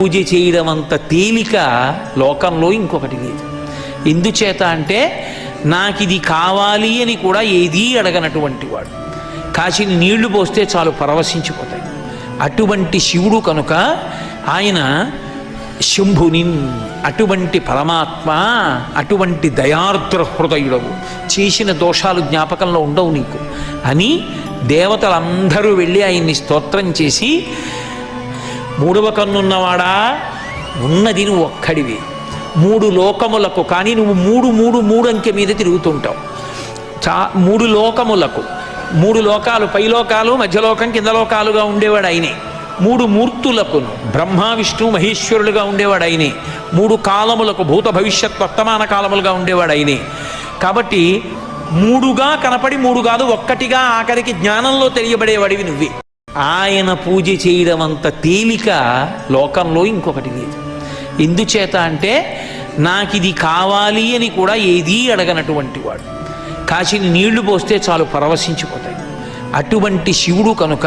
పూజ చేయడం అంత తేలిక లోకంలో ఇంకొకటి లేదు. ఎందుచేత అంటే నాకు ఇది కావాలి అని కూడా ఏదీ అడగనటువంటి వాడు. కాశీని నీళ్లు పోస్తే చాలు పరవశించిపోతాయి. అటువంటి శివుడు కనుక ఆయన శంభుని, అటువంటి పరమాత్మ, అటువంటి దయార్ద్ర హృదయుడవు, చేసిన దోషాలు జ్ఞాపకంలో ఉండవు నీకు అని దేవతలందరూ వెళ్ళి ఆయన్ని స్తోత్రం చేసి, మూడవ కన్నున్నవాడా, ఉన్నది నువ్వు ఒక్కడివి, మూడు లోకములకు, కానీ నువ్వు మూడు అంకె మీద తిరుగుతుంటావు. మూడు లోకములకు, మూడు లోకాలు, పైలోకాలు, మధ్యలోకం, కింద లోకాలుగా ఉండేవాడు ఆయనే. మూడు మూర్తులకును, బ్రహ్మ విష్ణు మహేశ్వరులుగా ఉండేవాడు ఆయనే. మూడు కాలములకు, భూత భవిష్యత్ వర్తమాన కాలములుగా ఉండేవాడు ఆయనే. కాబట్టి మూడుగా కనపడి మూడు కాదు ఒక్కటిగా ఆఖరికి జ్ఞానంలో తెలియబడేవాడివి నువ్వే. ఆయన పూజ చేయడం అంత తేలిక లోకంలో ఇంకొకటి లేదు. ఎందుచేత అంటే నాకు ఇది కావాలి అని కూడా ఏదీ అడగనటువంటి వాడు. కాశీని నీళ్లు పోస్తే చాలు పరవశించిపోతాయి. అటువంటి శివుడు కనుక